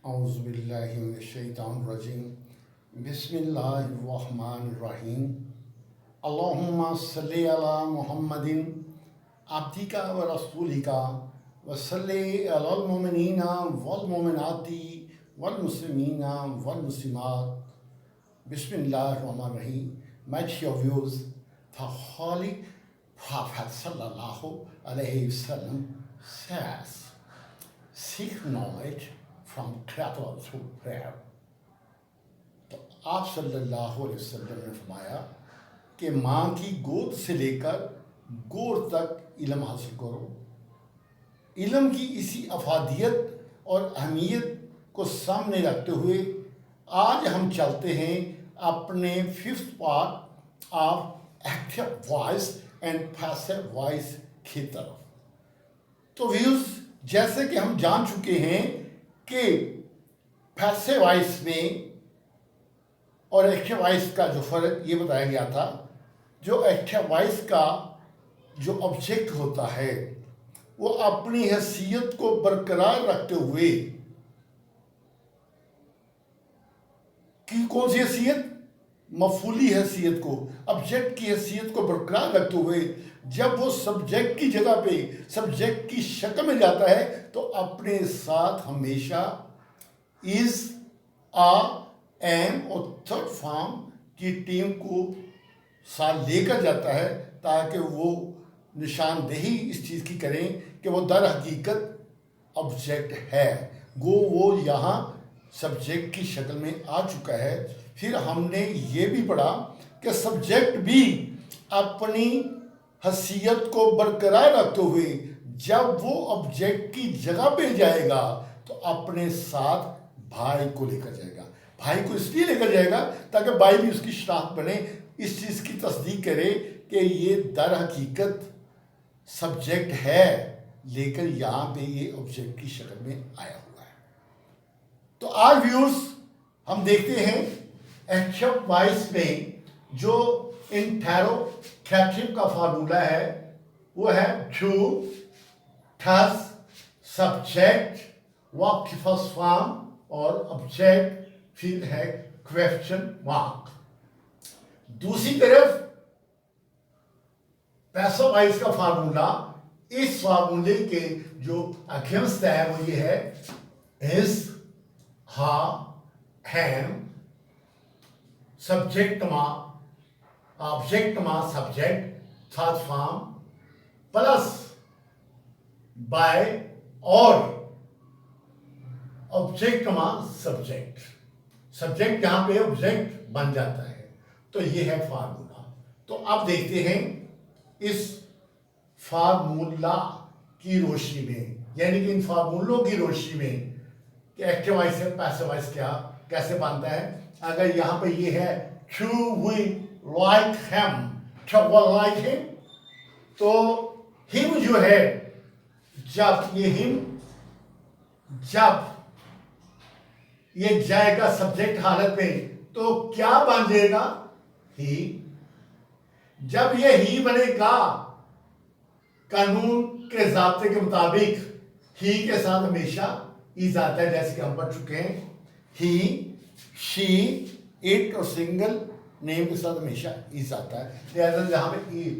औज़ुबिल्लाहिमिनश्शैतानिर्रजीम बिस्मिल्लाहिर्रहमानिर्रहीम अल्लाहुम्मा सल्लि अला मुहम्मदिन अब्दिका व रसूलिका व सल्लि अलल मुमिनीना वल मुमिनाती वल मुस्लिमीना वल मुस्लिमात बिस्मिल्लाहिर्रहमानिर्रहीम. My dear viewers, the Holy Prophet sallallahu alaihi wasallam says, seek knowledge from Creator through prayer. तो आप सल्लल्लाहु अलैहि वसल्लम ने फरमाया कि माँ की गोद से लेकर गोद तक इल्म हासिल करो. इल्म की इसी अफादियत और अहमियत को सामने रखते हुए आज हम चलते हैं अपने fifth part of active voice and passive voice की तरफ. तो व्यूज, जैसे कि हम जान चुके हैं कि पैसिव वॉइस में और एक्टिव वॉइस का जो फ़र्क ये बताया गया था. जो एक्टिव वॉइस का जो ऑब्जेक्ट होता है वो अपनी हैसियत को बरकरार रखते हुए, कि कौन सी हैसियत, मफूली हैसियत को, ऑब्जेक्ट की हैसियत को बरकरार रखते हुए जब वो सब्जेक्ट की जगह पे सब्जेक्ट की शक्ल में जाता है तो अपने साथ हमेशा इज, आ, एम और थर्ड फॉर्म की टीम को साथ लेकर जाता है ताकि वो निशानदेही इस चीज़ की करें कि वो दर हकीकत ऑब्जेक्ट है. वो यहाँ सब्जेक्ट की शक्ल में आ चुका है. फिर हमने ये भी पढ़ा कि सब्जेक्ट भी अपनी हसीयत को बरकरार रखते हुए जब वो ऑब्जेक्ट की जगह पे जाएगा तो अपने साथ भाई को लेकर जाएगा. भाई को इसलिए लेकर जाएगा ताकि भाई भी उसकी शनाख्त बने, इस चीज़ की तस्दीक करे कि ये दर हकीकत सब्जेक्ट है लेकर यहाँ पे ये ऑब्जेक्ट की शक्ल में आया हुआ है. तो आज व्यूअर्स हम देखते हैं एक्टिव वॉइस में जो इंटेरोगेटिव का फार्मूला है वो है टू थस सब्जेक्ट वर्ब की फर्स्ट फॉर्म और ऑब्जेक्ट फिर है क्वेश्चन मार्क. दूसरी तरफ पैसिव वॉइस का फार्मूला, इस फार्मूले के जो अगेंस्ट है वो ये है इज, हा, हैम, सब्जेक्ट मां, ऑब्जेक्ट मां subject third form plus by और ऑब्जेक्ट मां सब्जेक्ट. सब्जेक्ट जहां पे ऑब्जेक्ट बन जाता है. तो ये है फार्मूला. तो अब देखते हैं इस फार्मूला की रोशनी में, यानी कि इन फार्मूलों की रोशनी में कि एक्टिव वॉइस से पैसिव वॉइस क्या कैसे बनता है. अगर यहां पे ये है do we like him, like him, तो हिम जो है जब ये हिम जब ये जाएगा सब्जेक्ट हालत में तो क्या बन जाएगा, ही. जब ये ही बनेगा कानून के ज़ाब्ते के मुताबिक ही के साथ हमेशा इज आता है, जैसे कि हम पढ़ चुके हैं. ही, शी, इट और सिंगल नेम के साथ हमेशा इज आता है. लिहाजा जहां पे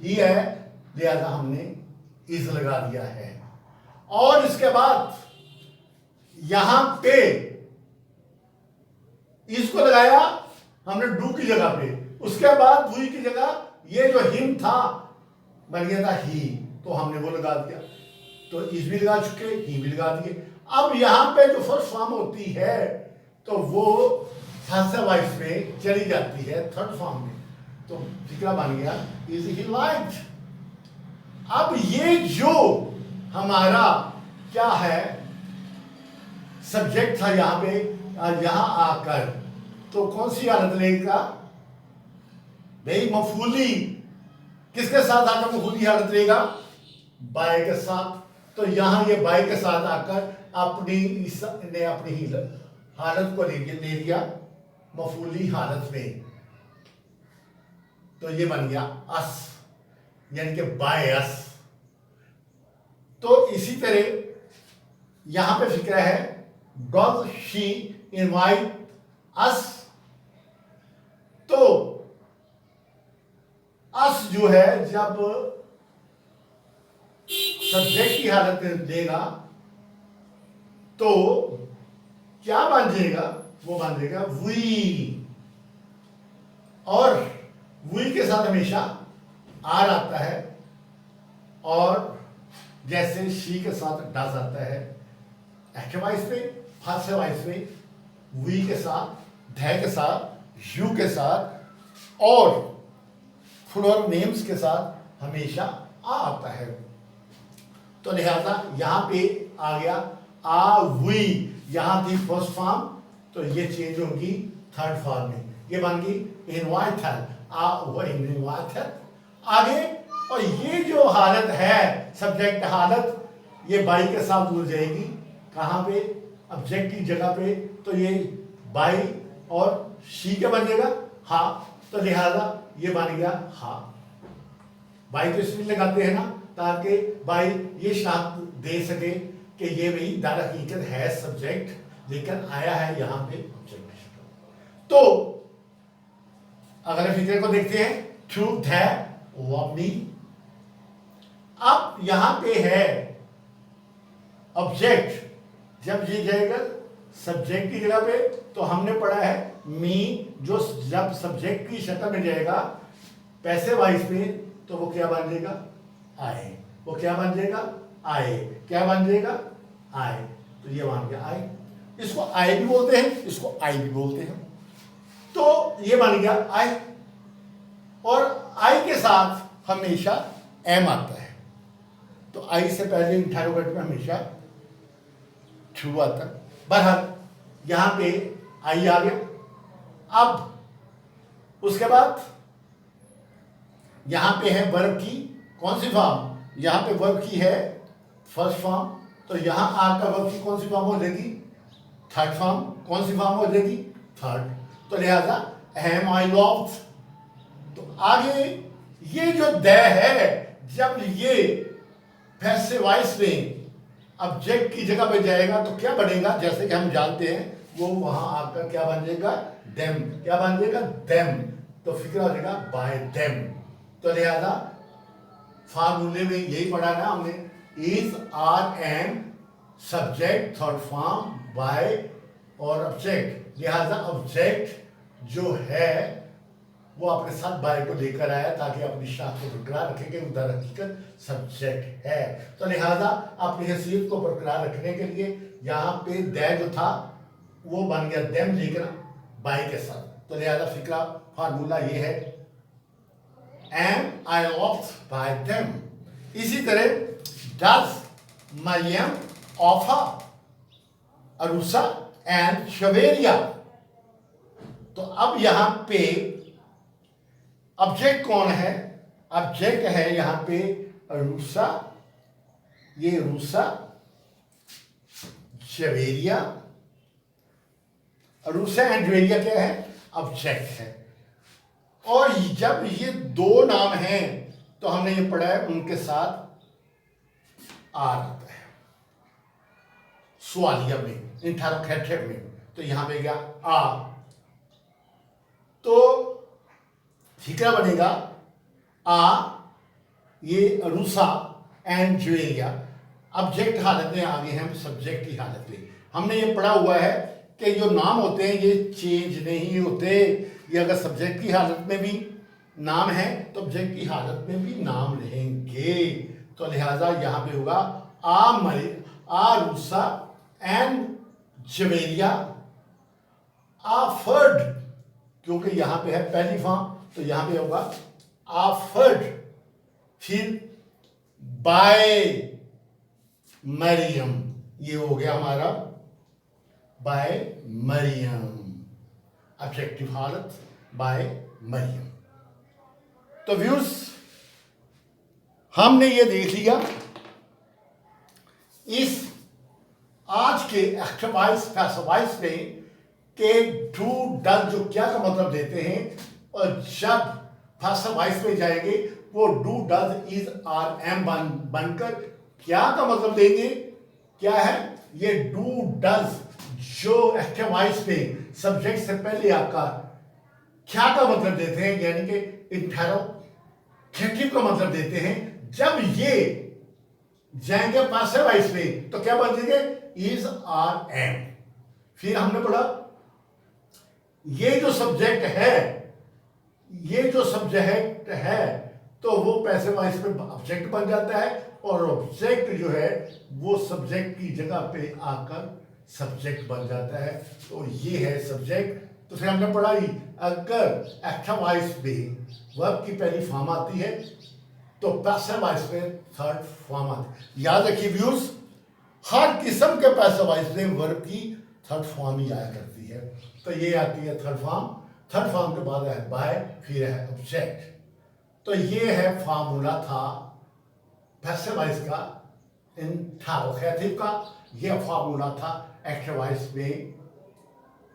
ही है लिहाजा हमने इज लगा दिया है. और इसके बाद यहां पे इसको लगाया हमने डू की जगह पे. उसके बाद हुई की जगह ये जो हिम था बन गया था ही, तो हमने वो लगा दिया. तो इस भी लगा चुके, ही भी लगा दिए. अब यहां पे जो फर्स्ट फॉर्म होती है तो वो पैसिव वॉइस में चली जाती है थर्ड फॉर्म में. तो फिक्रा बन गया इज ही लाइक्ड. अब ये जो हमारा क्या है सब्जेक्ट था यहां पे, यहां आकर तो कौन सी हालत लेगा भाई, मफूली. किसके साथ आकर मफूली हालत लेगा, बाय के साथ. तो यहां ये बाय के साथ आकर अपनी ही हालत को ले लिया मफूली हालत में. तो ये बन गया अस, यानी कि बाय अस. तो इसी तरह यहां पे फिक्र है डज शी इनवाइट अस। तो अस जो है जब सब्जेक्ट की हालत में देगा तो क्या बन जाएगा, वो बन जाएगा वी, और वी के साथ हमेशा आर आता है, और जैसे शी के साथ डज आता है एक्टिव वॉइस में, पासिव वॉइस में वी के साथ, ध के साथ, यू के साथ और प्लूरल नेम्स के साथ हमेशा आ आता है। तो लिहाजा यहां पे आ गया आ वी, यहां थी फर्स्ट फॉर्म तो ये चेंज होगी थर्ड फॉर्म में, ये बन गई इनवाइटेड, आ वो इनवाइटेड आगे। और ये जो हालत है सब्जेक्ट हालत, ये बाई के साथ जुड़ जाएगी कहां पे, ऑब्जेक्ट की जगह पे, तो ये बाई और शी का बन जाएगा हा, तो लिहाजा ये बन गया हा। बाई तो इसलिए लगाते हैं ना ताकि बाई ये शनाख्त दे सके कि ये भाई दर हकीकत है सब्जेक्ट लेकिन आया है यहां पे ऑब्जेक्ट। तो अगर फिक्र को देखते हैं थ्रू ध वॉबनी, अब यहां पे है ऑब्जेक्ट, जब ये जाएगा सब्जेक्ट की जगह पे तो हमने पढ़ा है मी, जो जब सब्जेक्ट की शक्ल में जाएगा पैसिव वॉइस में तो वो क्या बन जाएगा आए, वो क्या बन जाएगा आए, क्या बन जाएगा आए, तो ये बन गया आए। इसको आए भी बोलते हैं, इसको आई भी बोलते हैं, तो ये बन गया आई, और आई के साथ हमेशा एम आता है, तो आई से पहले इंटरोगेट में हमेशा टू आता है। बहरहाल यहां पे आई आ गया। अब उसके बाद यहां पे है वर्ब की कौन सी फॉर्म, यहां पे वर्ब की है फर्स्ट फॉर्म, तो यहां आपका वर्ब की कौन सी फॉर्म हो जाएगी थर्ड फॉर्म, कौन सी फॉर्म हो जाएगी थर्ड, तो लिहाजा एम आई लव्ड। तो आगे ये जो द है जब ये पैसिव वॉइस में ऑब्जेक्ट की जगह पे जाएगा तो क्या बनेगा, जैसे कि हम जानते हैं वो वहां आपका क्या बन जाएगा देम, क्या बन जाएगा देम, तो फिक्र हो जाएगा बाय देम। तो लिहाजा फार्मूले में यही पढ़ा ना हमने, is are am subject third form by और ऑब्जेक्ट, लिहाजा ऑब्जेक्ट जो है वो अपने साथ बाय को लेकर आया ताकि अपनी शाख को बरकरार रखे कि उधर हकीकत सब्जेक्ट है। तो लिहाजा अपनी हैसियत को बरकरार रखने के लिए यहाँ पे द जो था वो बन गया देम लेकर बाय के साथ, तो लिहाजा फिक्रा फार्मूला ये है am I oft by them. इसी तरह does Mariam offer Arusa and Shaveria, तो अब यहां पे ऑब्जेक्ट कौन है, ऑब्जेक्ट है यहां पे रूसा, ये रूसा जवेरिया, रूसा एंड जवेरिया क्या है ऑब्जेक्ट है। और जब ये दो नाम हैं तो हमने ये पढ़ा है उनके साथ आर आता है सवालिया में, इंटरोगेटिव में, तो यहां पे गया आ, तो ठीकरा बनेगा आ, ये रूसा एंड ज्वेलिया ऑब्जेक्ट हालत में आ गए हैं सब्जेक्ट की हालत में। हमने ये पढ़ा हुआ है कि जो नाम होते हैं ये चेंज नहीं होते, ये अगर सब्जेक्ट की हालत में भी नाम है तो ऑब्जेक्ट की हालत में भी नाम रहेंगे। तो लिहाजा यहां पे होगा आ रूसा एंड जवेलिया आफर्ड, क्योंकि यहां पे है पहली फॉर्म तो यहां पे होगा आफर्ड, फिर बाय मरियम, ये हो गया हमारा बाय मरियम ऑब्जेक्टिव हालत बाय मरियम। तो व्यूअर्स हमने ये देख लिया इस आज के एक्टिव वॉइस पैसिव वॉइस में के डू डज जो क्या का मतलब देते हैं, और जब पैसिव वॉइस में जाएंगे वो do does is are am बनकर क्या का मतलब देंगे, क्या है ये डू डज जो एक्टिव वॉइस पे सब्जेक्ट से पहले आपका क्या का मतलब देते हैं, यानी कि इंटरोगेटिव का मतलब देते हैं, जब ये जाएंगे पासिव वॉइस पे तो क्या बन जाएंगे, इज आर एम। फिर हमने पढ़ा ये जो सब्जेक्ट है तो वो पैसिव वॉइस पे ऑब्जेक्ट बन जाता है, और ऑब्जेक्ट जो है वो सब्जेक्ट की जगह पे आकर सब्जेक्ट बन जाता है। तो ये है सब्जेक्ट। तो फिर हमने पढ़ा ही, अगर एक्टिव वॉइस पे वर्ब की पहली फॉर्म आती है तो पैसिव वॉइस पे थर्ड फॉर्म आती है। याद रखिए व्यूअर्स, हर किस्म के पैसिव वॉइस में वर्ब की थर्ड फॉर्म ही आया करती है। तो ये आती है थर्ड फॉर्म के बाद है बाय, फिर है ऑब्जेक्ट। तो ये है फार्मूला था पैसिव वॉइस का, इंटरोगेटिव का। ये फार्मूला था एक्टिव वॉइस में,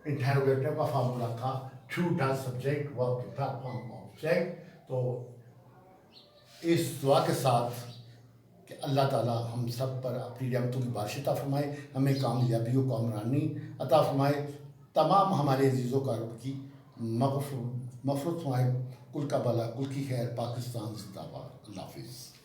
इंटरोगेटिव का फार्मूला था do does subject verb to third form object. तो इस दुआ के साथ कि अल्लाह ताला हम सब पर अपनी रहमतों की बारिश अता फरमाए, हमें कामयाबी व कामरानी अता फरमाए, तमाम हमारे अजीज़ों का रब की मग़फ़िरत फरमाए। कुल का भला, कुल की खैर, पाकिस्तान जिंदाबाद। अल्लाह हाफ़िज़।